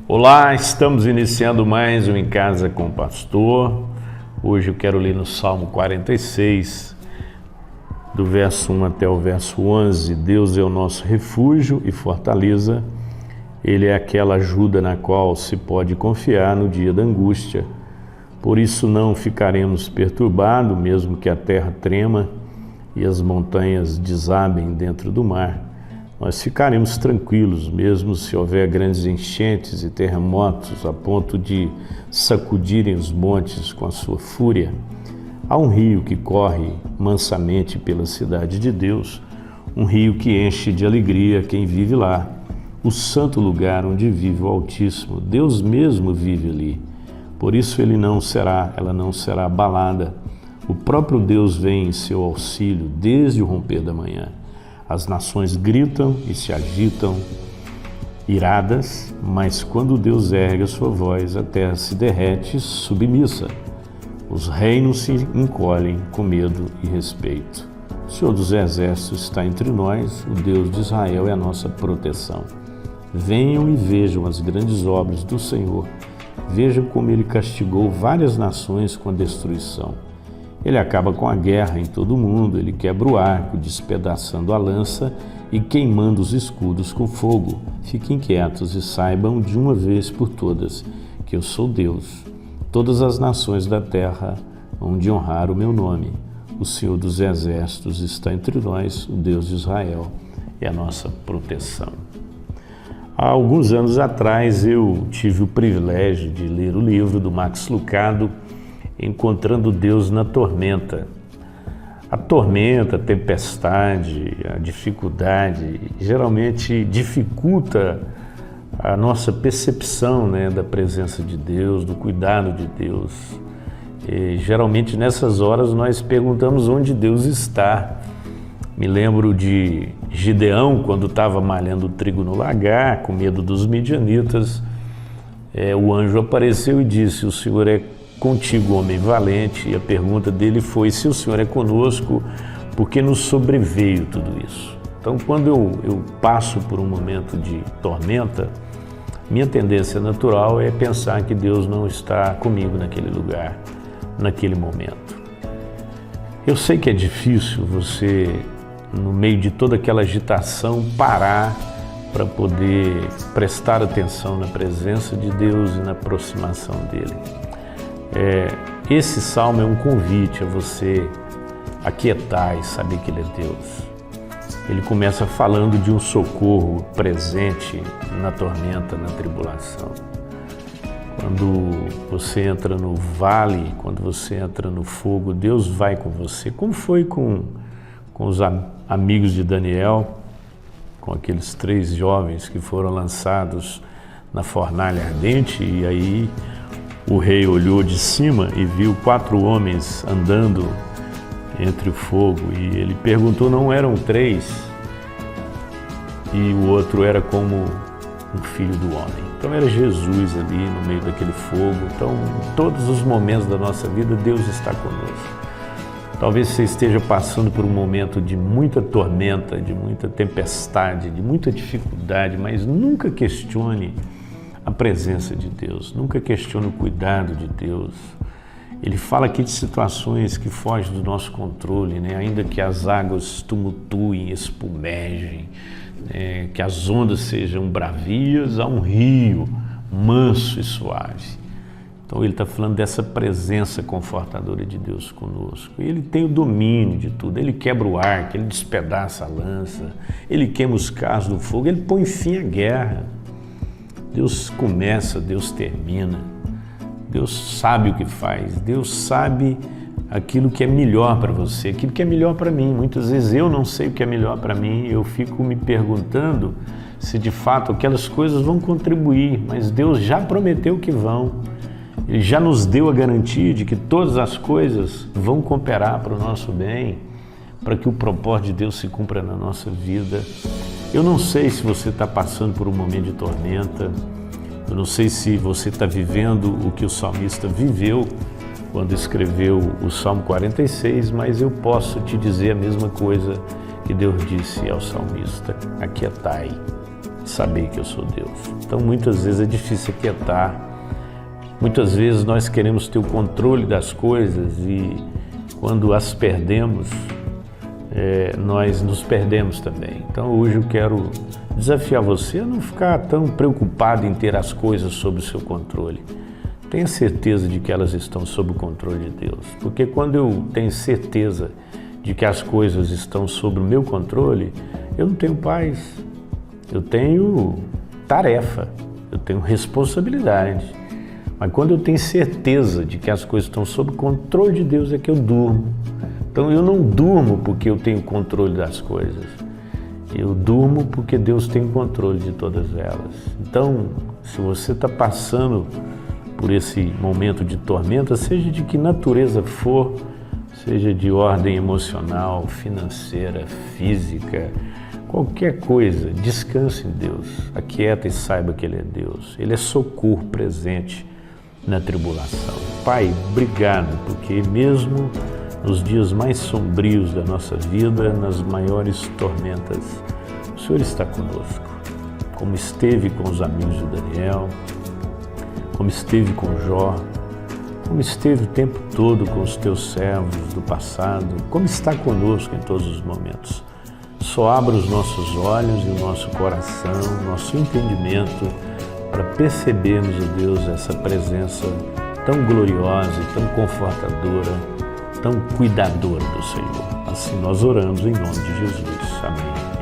Olá, estamos iniciando mais um Em Casa com o Pastor. Hoje eu quero ler no Salmo 46, do verso 1 até o verso 11. Deus é o nosso refúgio e fortaleza. Ele é aquela ajuda na qual se pode confiar no dia da angústia. Por isso não ficaremos perturbados, mesmo que a terra trema e as montanhas desabem dentro do mar. Nós ficaremos tranquilos, mesmo se houver grandes enchentes e terremotos a ponto de sacudirem os montes com a sua fúria. Há um rio que corre mansamente pela cidade de Deus, um rio que enche de alegria quem vive lá, o santo lugar onde vive o Altíssimo. Deus mesmo vive ali, por isso ela não será abalada. O próprio Deus vem em seu auxílio desde o romper da manhã. As nações gritam e se agitam, iradas, mas quando Deus ergue a sua voz, a terra se derrete submissa. Os reinos se encolhem com medo e respeito. O Senhor dos Exércitos está entre nós, o Deus de Israel é a nossa proteção. Venham e vejam as grandes obras do Senhor. Vejam como Ele castigou várias nações com a destruição. Ele acaba com a guerra em todo o mundo, ele quebra o arco, despedaçando a lança e queimando os escudos com fogo. Fiquem quietos e saibam de uma vez por todas que eu sou Deus. Todas as nações da terra hão de honrar o meu nome. O Senhor dos Exércitos está entre nós, o Deus de Israel é a nossa proteção. Há alguns anos atrás eu tive o privilégio de ler o livro do Max Lucado, Encontrando Deus na Tormenta. A tormenta, a tempestade, a dificuldade geralmente dificulta a nossa percepção, da presença de Deus, do cuidado de Deus. E, geralmente nessas horas nós perguntamos onde Deus está. Me lembro de Gideão, quando estava malhando trigo no lagar, com medo dos midianitas. O anjo apareceu e disse: o Senhor é contigo, homem valente. E a pergunta dele foi: se o Senhor é conosco, por que nos sobreveio tudo isso? Então, quando eu passo por um momento de tormenta, minha tendência natural é pensar que Deus não está comigo naquele lugar, naquele momento. Eu sei que é difícil você, no meio de toda aquela agitação, parar para poder prestar atenção na presença de Deus e na aproximação dele. Esse salmo é um convite a você aquietar e saber que Ele é Deus. Ele começa falando de um socorro presente na tormenta, na tribulação. Quando você entra no vale, quando você entra no fogo, Deus vai com você. Como foi com os amigos de Daniel, com aqueles 3 jovens que foram lançados na fornalha ardente, e aí o rei olhou de cima e viu 4 homens andando entre o fogo, e ele perguntou: não eram 3? E o outro era como um filho do homem. Então era Jesus ali no meio daquele fogo. Então, em todos os momentos da nossa vida, Deus está conosco. Talvez você esteja passando por um momento de muita tormenta, de muita tempestade, de muita dificuldade, mas nunca questione a presença de Deus, nunca questione o cuidado de Deus. Ele fala aqui de situações que fogem do nosso controle, ainda que as águas tumultuem, espumejem, que as ondas sejam bravias, há um rio manso e suave. Então ele está falando dessa presença confortadora de Deus conosco. E ele tem o domínio de tudo, ele quebra o arco, ele despedaça a lança, ele queima os carros do fogo, ele põe fim à guerra. Deus começa, Deus termina, Deus sabe o que faz, Deus sabe aquilo que é melhor para você, aquilo que é melhor para mim. Muitas vezes eu não sei o que é melhor para mim, eu fico me perguntando se de fato aquelas coisas vão contribuir, mas Deus já prometeu que vão. Ele já nos deu a garantia de que todas as coisas vão cooperar para o nosso bem, para que o propósito de Deus se cumpra na nossa vida. Eu não sei se você está passando por um momento de tormenta, eu não sei se você está vivendo o que o salmista viveu quando escreveu o Salmo 46, mas eu posso te dizer a mesma coisa que Deus disse ao salmista: aquietai saber que eu sou Deus. Então muitas vezes é difícil aquietar, muitas vezes nós queremos ter o controle das coisas e quando as perdemos, nós nos perdemos também. Então hoje eu quero desafiar você a não ficar tão preocupado em ter as coisas sob o seu controle. Tenha certeza de que elas estão sob o controle de Deus, porque quando eu tenho certeza de que as coisas estão sob o meu controle, eu não tenho paz, eu tenho tarefa, eu tenho responsabilidade. Mas quando eu tenho certeza de que as coisas estão sob o controle de Deus é que eu durmo. Então eu não durmo porque eu tenho controle das coisas, eu durmo porque Deus tem controle de todas elas. Então, se você está passando por esse momento de tormenta, seja de que natureza for, seja de ordem emocional, financeira, física, qualquer coisa, descanse em Deus, aquieta e saiba que Ele é Deus. Ele é socorro presente na tribulação. Pai, obrigado, porque mesmo nos dias mais sombrios da nossa vida, nas maiores tormentas, o Senhor está conosco, como esteve com os amigos de Daniel, como esteve com Jó, como esteve o tempo todo com os teus servos do passado, como está conosco em todos os momentos. Só abra os nossos olhos e o nosso coração, o nosso entendimento, para percebermos, ó Deus, essa presença tão gloriosa e tão confortadora, tão cuidadora do Senhor. Assim nós oramos em nome de Jesus. Amém.